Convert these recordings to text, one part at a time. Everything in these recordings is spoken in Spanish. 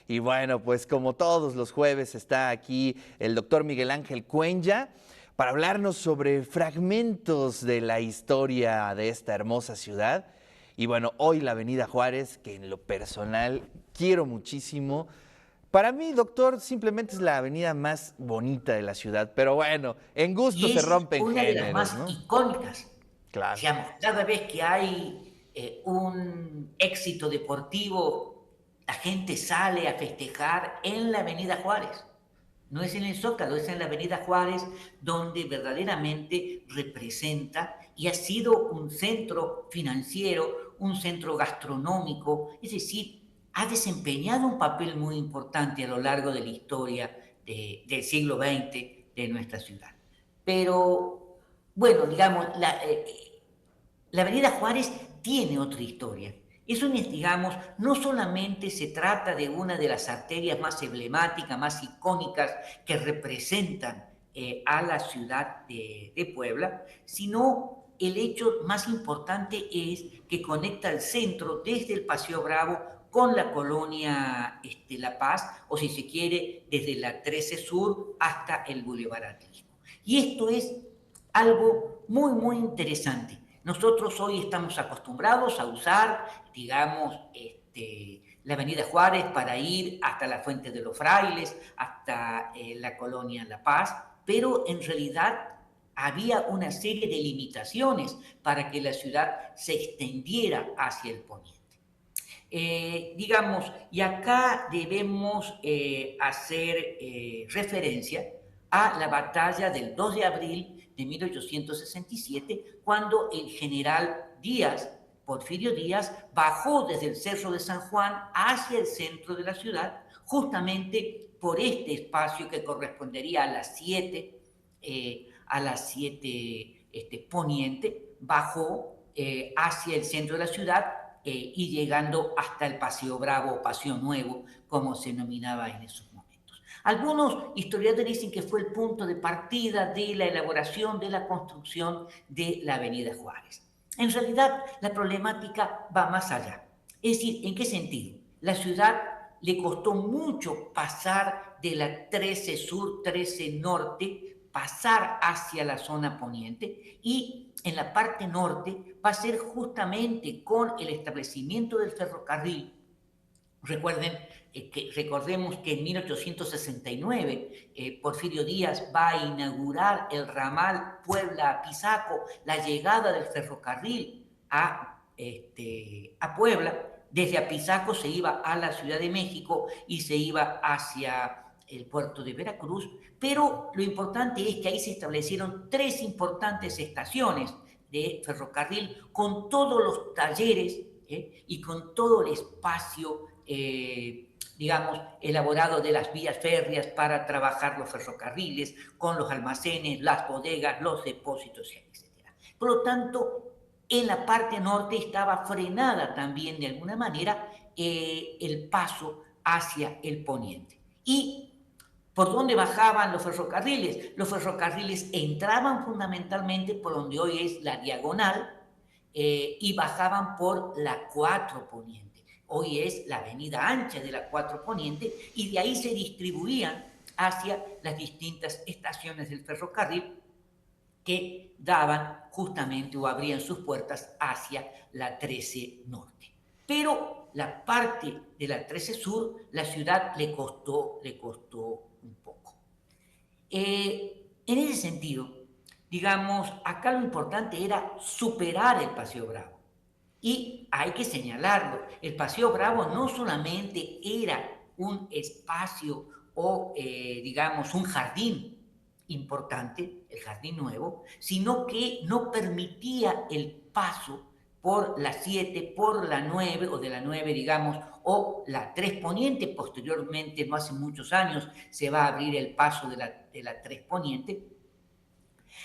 Y bueno, pues como todos los jueves está aquí el doctor Miguel Ángel Cuenya para hablarnos sobre fragmentos de la historia de esta hermosa ciudad. Y bueno, hoy la Avenida Juárez, que en lo personal quiero muchísimo. Para mí, doctor, simplemente es la avenida más bonita de la ciudad, pero bueno, en gusto Y se es rompen una de las géneros, más ¿no? icónicas. Claro. Digamos, cada vez que hay un éxito deportivo, la gente sale a festejar en la Avenida Juárez. No es en el Zócalo, es en la Avenida Juárez, donde verdaderamente representa y ha sido un centro financiero, un centro gastronómico, es decir, ha desempeñado un papel muy importante a lo largo de la historia del siglo XX de nuestra ciudad. Pero, bueno, digamos, la Avenida Juárez tiene otra historia. Eso, digamos, no solamente se trata de una de las arterias más emblemáticas, más icónicas que representan a la ciudad de Puebla, sino el hecho más importante es que conecta el centro desde el Paseo Bravo con la colonia La Paz, o si se quiere, desde la 13 Sur hasta el Boulevard Atlético. Y esto es algo muy, muy interesante. Nosotros hoy estamos acostumbrados a usar, digamos, la Avenida Juárez para ir hasta la Fuente de los Frailes, hasta la colonia La Paz, pero en realidad había una serie de limitaciones para que la ciudad se extendiera hacia el poniente. Digamos, y acá debemos hacer referencia a la batalla del 2 de abril de 1867, cuando el general Díaz, Porfirio Díaz, bajó desde el Cerro de San Juan hacia el centro de la ciudad, justamente por este espacio que correspondería a las 7 poniente, bajó hacia el centro de la ciudad y llegando hasta el Paseo Bravo o Paseo Nuevo, como se denominaba en esos momentos. Algunos historiadores dicen que fue el punto de partida de la elaboración, de la construcción de la Avenida Juárez. En realidad, la problemática va más allá. Es decir, ¿en qué sentido? La ciudad le costó mucho pasar de la 13 Sur, 13 Norte, pasar hacia la zona poniente, y en la parte norte va a ser justamente con el establecimiento del ferrocarril. Recordemos que en 1869 Porfirio Díaz va a inaugurar el ramal Puebla-Pisaco, la llegada del ferrocarril a Puebla. Desde Apizaco se iba a la Ciudad de México y se iba hacia el puerto de Veracruz, pero lo importante es que ahí se establecieron tres importantes estaciones de ferrocarril con todos los talleres y con todo el espacio, digamos, elaborado de las vías férreas para trabajar los ferrocarriles, con los almacenes, las bodegas, los depósitos, etc. Por lo tanto, en la parte norte estaba frenada también de alguna manera el paso hacia el poniente. ¿Y por dónde bajaban los ferrocarriles? Los ferrocarriles entraban fundamentalmente por donde hoy es la diagonal y bajaban por la 4 Poniente. Hoy es la avenida ancha de la 4 Poniente, y de ahí se distribuían hacia las distintas estaciones del ferrocarril que daban justamente o abrían sus puertas hacia la 13 Norte. Pero la parte de la 13 Sur, la ciudad le costó un poco. En ese sentido, digamos, acá lo importante era superar el Paseo Bravo. Y hay que señalarlo, el Paseo Bravo no solamente era un espacio o, digamos, un jardín importante, el jardín nuevo, sino que no permitía el paso por la 7, por la 9, o de la 9, digamos, o la 3 Poniente. Posteriormente, no hace muchos años, se va a abrir el paso de la 3 Poniente.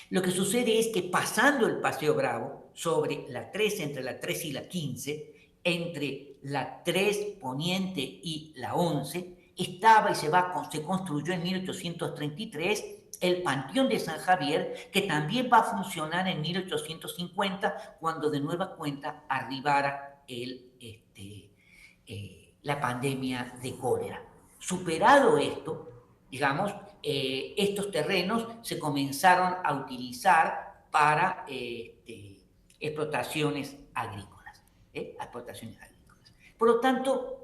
Lo que sucede es que pasando el Paseo Bravo, sobre la 13, entre la 3 y la 15, entre la 3 Poniente y la 11, estaba y se construyó en 1833 el Panteón de San Javier, que también va a funcionar en 1850, cuando de nueva cuenta arribara la pandemia de cólera. Superado esto, digamos, estos terrenos se comenzaron a utilizar para explotaciones agrícolas, explotaciones agrícolas. Por lo tanto,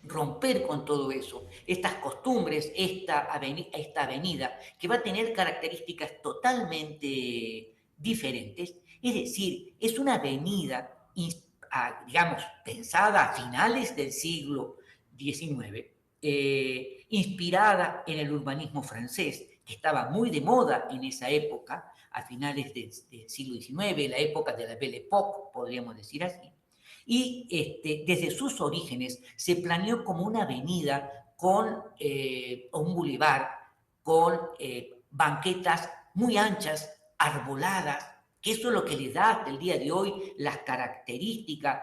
romper con todo eso, estas costumbres, esta avenida, que va a tener características totalmente diferentes, es decir, es una avenida, digamos, pensada a finales del siglo XIX, inspirada en el urbanismo francés, que estaba muy de moda en esa época, a finales del siglo XIX, la época de la Belle Époque, podríamos decir así. Y desde sus orígenes se planeó como una avenida con un bulevar con banquetas muy anchas, arboladas, que eso es lo que le da hasta el día de hoy las características,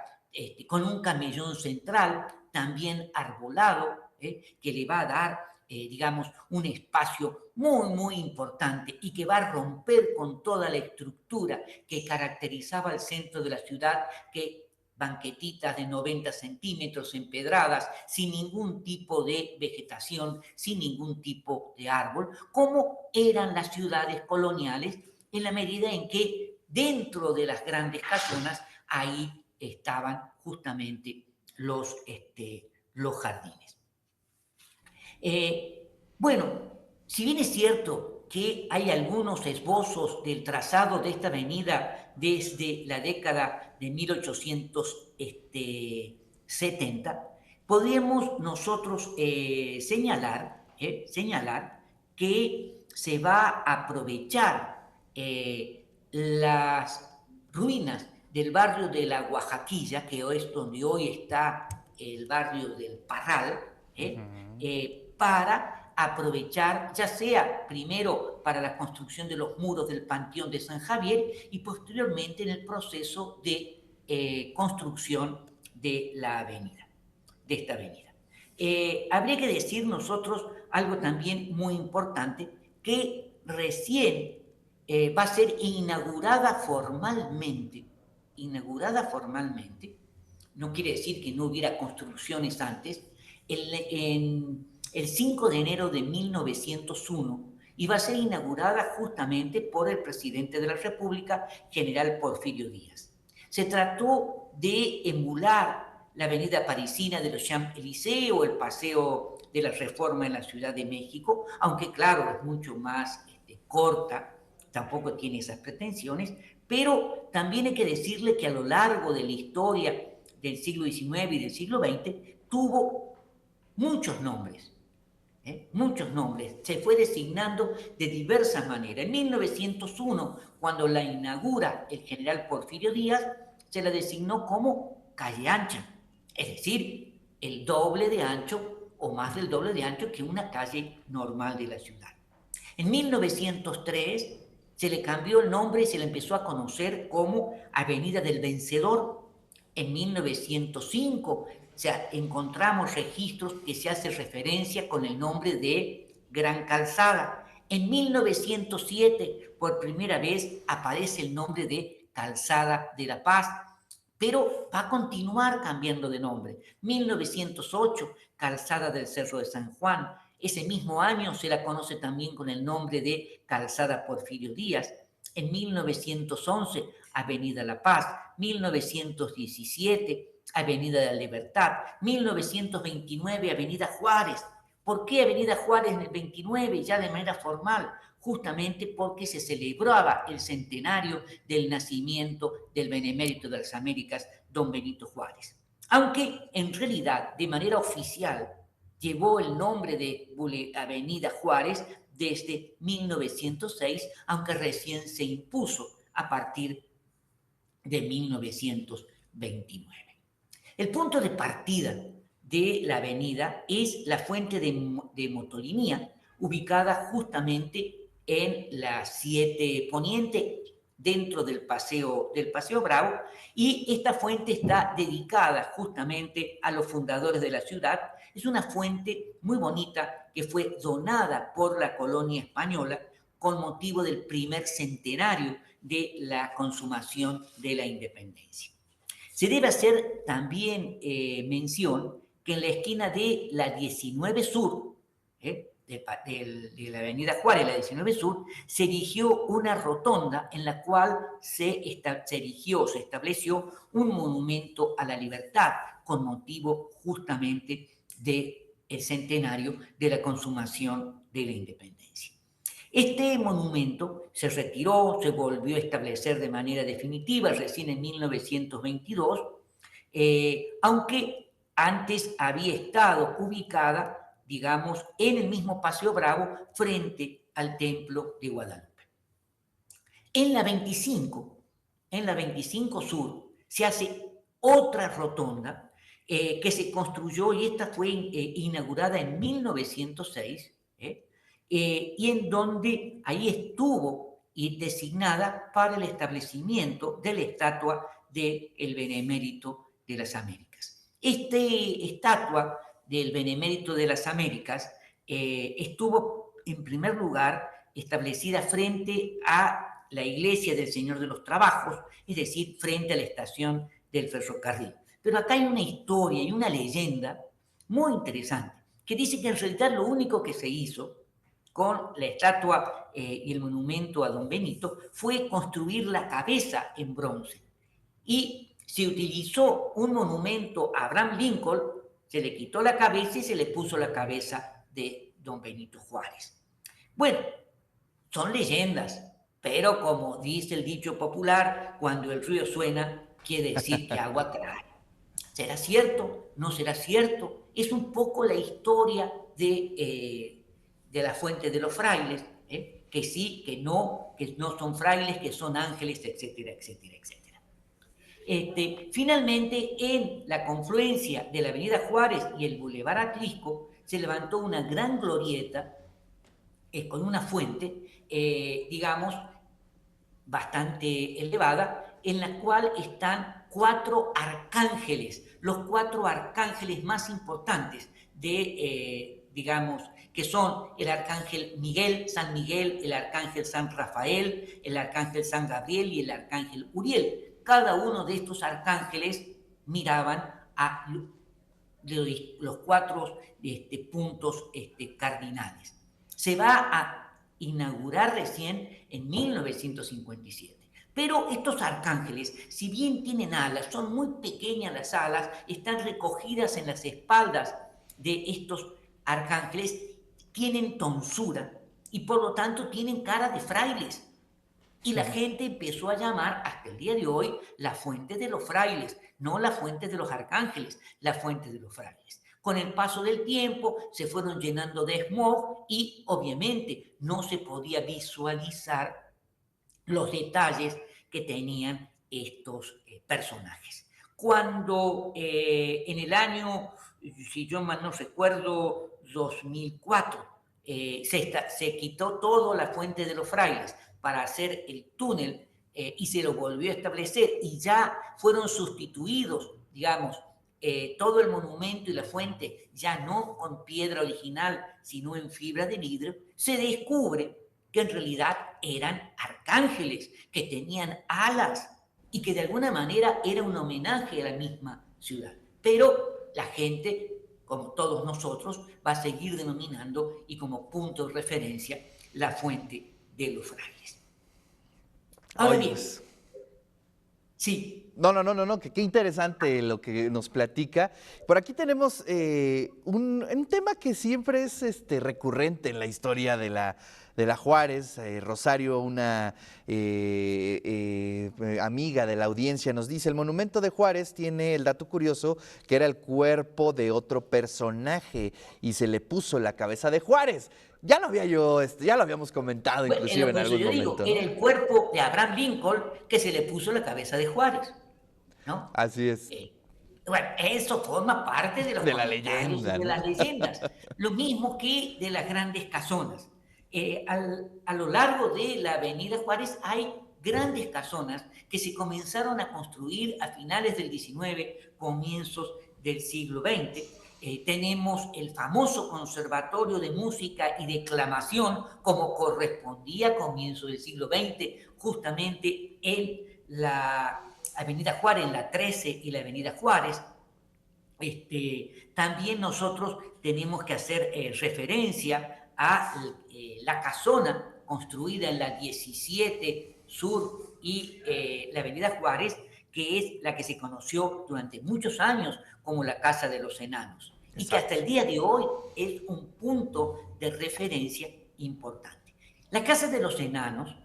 con un camellón central también arbolado, que le va a dar, digamos, un espacio muy, muy importante y que va a romper con toda la estructura que caracterizaba el centro de la ciudad, que banquetitas de 90 centímetros empedradas, sin ningún tipo de vegetación, sin ningún tipo de árbol, como eran las ciudades coloniales, en la medida en que dentro de las grandes casonas ahí estaban justamente los jardines. Bueno, si bien es cierto que hay algunos esbozos del trazado de esta avenida desde la década de 1870, podríamos nosotros señalar que se va a aprovechar las ruinas del barrio de la Oaxaquilla, que es donde hoy está el barrio del Parral, para aprovechar, ya sea primero para la construcción de los muros del Panteón de San Javier y posteriormente en el proceso de construcción de la avenida, de esta avenida. Habría que decir nosotros algo también muy importante, que recién va a ser inaugurada formalmente, no quiere decir que no hubiera construcciones antes, en el 5 de enero de 1901, y va a ser inaugurada justamente por el presidente de la República, general Porfirio Díaz. Se trató de emular la avenida parisina de los Champs-Élysées o el Paseo de la Reforma en la Ciudad de México, aunque claro, es mucho más corta, tampoco tiene esas pretensiones, pero también hay que decirle que a lo largo de la historia del siglo XIX y del siglo XX tuvo muchos nombres, muchos nombres, se fue designando de diversas maneras. En 1901, cuando la inaugura el general Porfirio Díaz, se la designó como calle ancha, es decir, el doble de ancho o más del doble de ancho que una calle normal de la ciudad. En 1903 se le cambió el nombre y se le empezó a conocer como Avenida del Vencedor. En 1905 encontramos registros que se hace referencia con el nombre de Gran Calzada. En 1907, por primera vez, aparece el nombre de Calzada de la Paz, pero va a continuar cambiando de nombre. 1908, Calzada del Cerro de San Juan. Ese mismo año se la conoce también con el nombre de Calzada Porfirio Díaz. En 1911, Avenida La Paz. 1917, Avenida de la Libertad. 1929, Avenida Juárez. ¿Por qué Avenida Juárez en el 29, ya de manera formal? Justamente porque se celebraba el centenario del nacimiento del benemérito de las Américas, don Benito Juárez. Aunque en realidad, de manera oficial, llevó el nombre de Avenida Juárez desde 1906, aunque recién se impuso a partir de 1929. El punto de partida de la avenida es la fuente de Motolinía, ubicada justamente en la 7 Poniente, dentro del Paseo Bravo, y esta fuente está dedicada justamente a los fundadores de la ciudad. Es una fuente muy bonita que fue donada por la colonia española con motivo del primer centenario de la consumación de la independencia. Se debe hacer también mención que en la esquina de la 19 Sur, de la avenida Juárez, la 19 Sur, se erigió una rotonda en la cual se estableció un monumento a la libertad con motivo justamente del centenario de la consumación de la independencia. Este monumento se retiró, se volvió a establecer de manera definitiva recién en 1922, aunque antes había estado ubicada, digamos, en el mismo Paseo Bravo frente al Templo de Guadalupe. En la 25 Sur, se hace otra rotonda que se construyó y esta fue inaugurada en 1906, y en donde ahí estuvo y designada para el establecimiento de la estatua del Benemérito de las Américas. Esta estatua del Benemérito de las Américas estuvo en primer lugar establecida frente a la iglesia del Señor de los Trabajos, es decir, frente a la estación del ferrocarril. Pero acá hay una historia y una leyenda muy interesante que dice que en realidad lo único que se hizo con la estatua y el monumento a Don Benito fue construir la cabeza en bronce. Y se utilizó un monumento a Abraham Lincoln, se le quitó la cabeza y se le puso la cabeza de Don Benito Juárez. Bueno, son leyendas, pero como dice el dicho popular, cuando el río suena, quiere decir que agua trae. ¿Será cierto? ¿No será cierto? Es un poco la historia de la fuente de los frailes, que sí, que no son frailes, que son ángeles, etcétera, etcétera, etcétera. Finalmente, en la confluencia de la Avenida Juárez y el Boulevard Atlisco, se levantó una gran glorieta con una fuente, digamos, bastante elevada, en la cual están 4 arcángeles, los 4 arcángeles más importantes digamos, que son el arcángel San Miguel, el arcángel San Rafael, el arcángel San Gabriel y el arcángel Uriel. Cada uno de estos arcángeles miraban a los 4 puntos cardinales. Se va a inaugurar recién en 1957. Pero estos arcángeles, si bien tienen alas, son muy pequeñas las alas, están recogidas en las espaldas de estos arcángeles, tienen tonsura y por lo tanto tienen cara de frailes. Y la gente empezó a llamar hasta el día de hoy la fuente de los frailes, no la fuente de los arcángeles, la fuente de los frailes. Con el paso del tiempo se fueron llenando de smog y obviamente no se podía visualizar los detalles que tenían estos personajes. Cuando en el año, si yo mal no recuerdo, 2004, se quitó toda la fuente de los frailes para hacer el túnel y se lo volvió a establecer y ya fueron sustituidos, digamos, todo el monumento y la fuente ya no con piedra original, sino en fibra de vidrio, se descubre que en realidad eran arcángeles, que tenían alas y que de alguna manera era un homenaje a la misma ciudad. Pero la gente, como todos nosotros, va a seguir denominando y como punto de referencia la fuente de los frailes. Ahora bien, sí. No, qué interesante lo que nos platica. Por aquí tenemos un tema que siempre es recurrente en la historia de la Juárez. Rosario, una amiga de la audiencia, nos dice: el monumento de Juárez tiene el dato curioso que era el cuerpo de otro personaje y se le puso la cabeza de Juárez. Ya lo habíamos comentado inclusive en algún momento, ¿no? Era el cuerpo de Abraham Lincoln que se le puso la cabeza de Juárez, ¿no? Así es. Bueno, eso forma parte de los de la leyenda, y de ¿no? las leyendas. Lo mismo que de las grandes casonas. A lo largo de la Avenida Juárez hay grandes casonas que se comenzaron a construir a finales del XIX, comienzos del siglo XX. Tenemos el famoso Conservatorio de Música y Declamación, como correspondía a comienzos del siglo XX, justamente en la Avenida Juárez, en la 13 y la Avenida Juárez. También nosotros tenemos que hacer referencia a la casona construida en la 17 Sur y la Avenida Juárez, que es la que se conoció durante muchos años como la Casa de los Enanos, y que hasta Exacto. el día de hoy es un punto de referencia importante. La Casa de los Enanos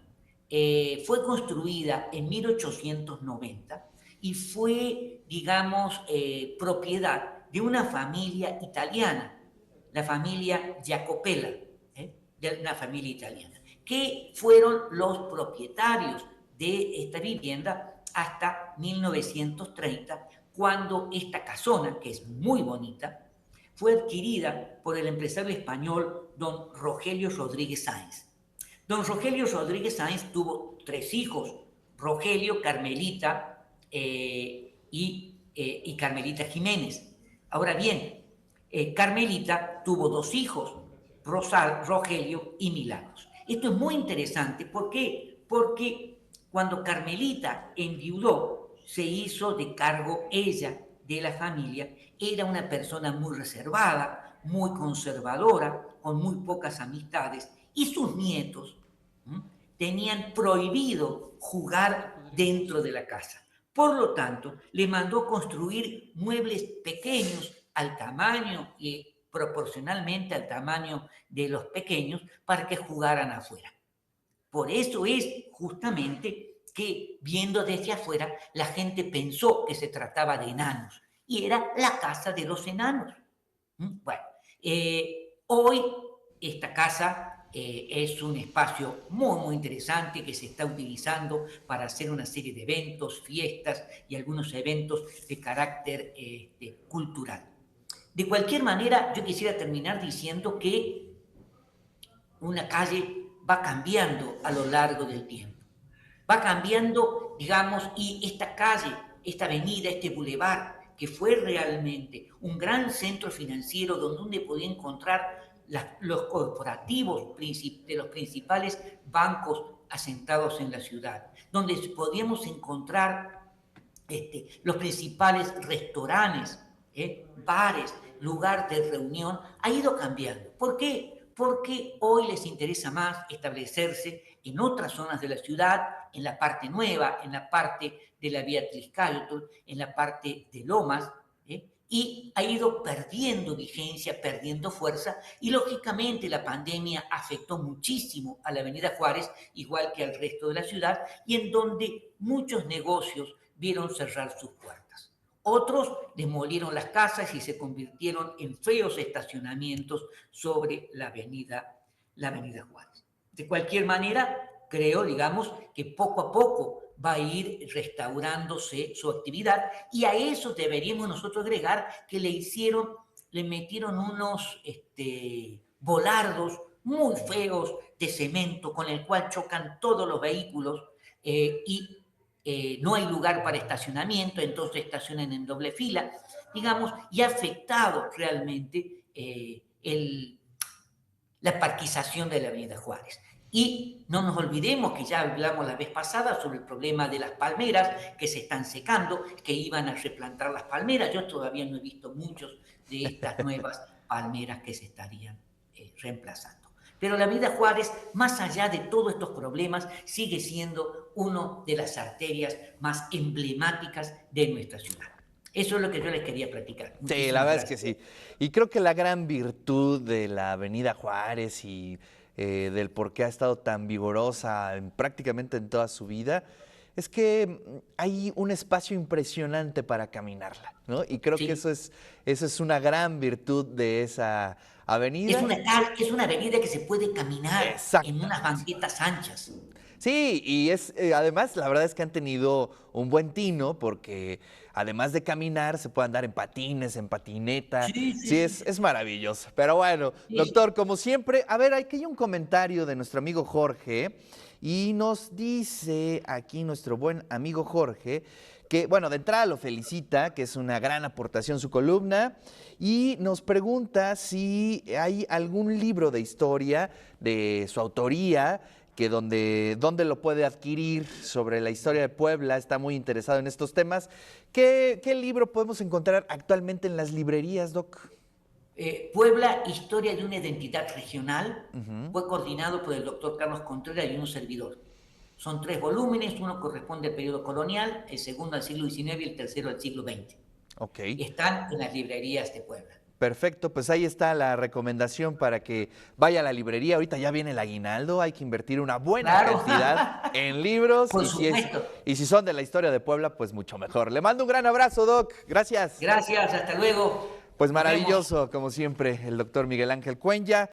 fue construida en 1890 y fue, digamos, propiedad de una familia italiana, la familia Jacopella, de una familia italiana, que fueron los propietarios de esta vivienda hasta 1930, cuando esta casona, que es muy bonita, fue adquirida por el empresario español don Rogelio Rodríguez Sáenz. Don Rogelio Rodríguez Sáenz tuvo 3 hijos, Rogelio, Carmelita y Carmelita Jiménez. Ahora bien, Carmelita tuvo 2 hijos, Rogelio y Milagros. Esto es muy interesante. ¿Por qué? Porque cuando Carmelita enviudó, se hizo de cargo ella de la familia. Era una persona muy reservada, muy conservadora, con muy pocas amistades, y sus nietos tenían prohibido jugar dentro de la casa. Por lo tanto, le mandó construir muebles pequeños al tamaño y proporcionalmente al tamaño de los pequeños para que jugaran afuera. Por eso es justamente que viendo desde afuera la gente pensó que se trataba de enanos y era la casa de los enanos. Bueno, hoy esta casa es un espacio muy interesante que se está utilizando para hacer una serie de eventos, fiestas y algunos eventos de carácter cultural. De cualquier manera, yo quisiera terminar diciendo que una calle va cambiando a lo largo del tiempo. Va cambiando, digamos, y esta calle, esta avenida, este bulevar, que fue realmente un gran centro financiero donde uno podía encontrar los corporativos de los principales bancos asentados en la ciudad, donde podíamos encontrar los principales restaurantes, bares, lugar de reunión, ha ido cambiando. ¿Por qué? Porque hoy les interesa más establecerse en otras zonas de la ciudad, en la parte nueva, en la parte de la Beatriz Carlton, en la parte de Lomas, y ha ido perdiendo vigencia, perdiendo fuerza, y lógicamente la pandemia afectó muchísimo a la Avenida Juárez, igual que al resto de la ciudad, y en donde muchos negocios vieron cerrar sus puertas. Otros demolieron las casas y se convirtieron en feos estacionamientos sobre la avenida Juárez. De cualquier manera, creo, digamos, que poco a poco va a ir restaurándose su actividad, y a eso deberíamos nosotros agregar que le metieron unos volardos muy feos de cemento con el cual chocan todos los vehículos y no hay lugar para estacionamiento, entonces estacionan en doble fila, digamos, y ha afectado realmente la parquización de la Avenida Juárez. Y no nos olvidemos que ya hablamos la vez pasada sobre el problema de las palmeras que se están secando, que iban a replantar las palmeras. Yo todavía no he visto muchos de estas nuevas palmeras que se estarían reemplazando. Pero la Avenida Juárez, más allá de todos estos problemas, sigue siendo una de las arterias más emblemáticas de nuestra ciudad. Eso es lo que yo les quería platicar. Sí, la verdad es que sí. Y creo que la gran virtud de la Avenida Juárez y del por qué ha estado tan vigorosa prácticamente en toda su vida es que hay un espacio impresionante para caminarla, ¿no? Y creo que Sí. eso es una gran virtud de esa avenida. Es una avenida que se puede caminar en unas Exactamente. banquetas anchas. Sí, y además la verdad es que han tenido un buen tino porque además de caminar se puede andar en patines, en patineta. Sí, sí, Sí, sí. es maravilloso. Pero bueno, Sí. doctor, como siempre, a ver, aquí hay un comentario de nuestro amigo Jorge y nos dice aquí nuestro buen amigo Jorge que, bueno, de entrada lo felicita, que es una gran aportación su columna, y nos pregunta si hay algún libro de historia de su autoría que dónde lo puede adquirir sobre la historia de Puebla, está muy interesado en estos temas. ¿Qué libro podemos encontrar actualmente en las librerías, Doc? Puebla, Historia de una Identidad Regional, fue coordinado por el doctor Carlos Contreras y un servidor. Son 3 volúmenes, uno corresponde al periodo colonial, el segundo al siglo XIX y el tercero al siglo XX. Ok. Están en las librerías de Puebla. Perfecto, pues ahí está la recomendación para que vaya a la librería. Ahorita ya viene el aguinaldo, hay que invertir una buena Claro. cantidad en libros. Por supuesto. Y si son de la historia de Puebla, pues mucho mejor. Le mando un gran abrazo, Doc. Gracias. Gracias, hasta luego. Pues Nos vemos. maravilloso, como siempre, el doctor Miguel Ángel Cuenya.